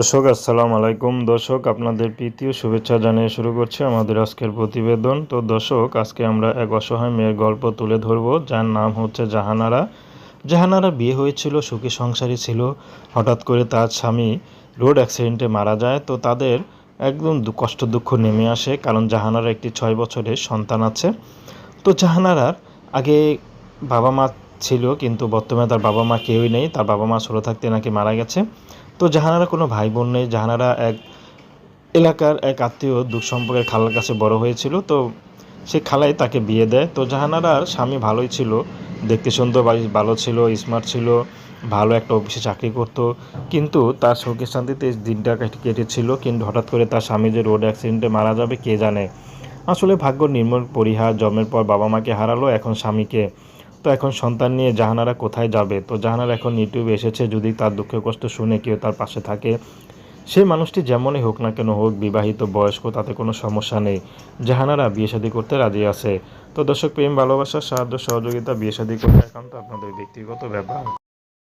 দর্শক আসসালামু আলাইকুম। দর্শক আপনাদের প্রীতি ও শুভেচ্ছা জানিয়ে শুরু করছি আমাদের আজকের প্রতিবেদন। তো দর্শক আজকে আমরা এক অসহায় মেয়ের গল্প তুলে ধরব, যার নাম হচ্ছে জাহানারা। জাহানারা বিয়ে হয়েছিল, সুখী সংসারী ছিল। হঠাৎ করে তার স্বামী রোড অ্যাক্সিডেন্টে মারা যায়। তো তাদের একদম কষ্ট দুঃখ নেমে আসে, কারণ জাহানারা একটি 6 বছরের সন্তান আছে। তো জাহানারার আগে বাবা মা ছিল, কিন্তু বর্তমানে তার বাবা মা কেউই নেই। তার বাবা মা ছোটো থাকতে নাকি মারা গেছে। তো জাহানারা কোনো ভাই বোন নেই। জাহানারা এক এলাকার এক আত্মীয় দূর সম্পর্কের খালার কাছে বড় হয়েছিল। তো সে খালাই তাকে বিয়ে দেয়। তো জাহানারার স্বামী ভালোই ছিল, দেখতে সুন্দর, ভালো ছিল, স্মার্ট ছিল, ভালো একটা অফিসে চাকরি করত। কিন্তু তার সুখে শান্তিতে দিনটা কেটেছিল। কিন্তু হঠাৎ করে তার স্বামী যে রোড অ্যাক্সিডেন্টে মারা যাবে কে জানে। আসলে ভাগ্য নির্মম পরিহার, জন্মের পর বাবা মাকে হারালো, এখন স্বামীকে। তো এখন সন্তান নিয়ে জাহানারা কোথায় যাবে? তো জাহানারা এখন ইউটিউবে এসেছে, যদি তার দুঃখ কষ্ট শুনে কেউ তার পাশে থাকে, সেই মানুষটি যেমনই হোক না কেন, হোক বিবাহিত বয়স্ক, তাতে কোনো সমস্যা নেই। জাহানারা বিয়ে শাদী করতে রাজি আছে। তো দর্শক, প্রেম ভালোবাসা সাহায্য সহযোগিতা বিয়ে শাদী করতে একান্ত আপনাদের ব্যক্তিগত ব্যাপার।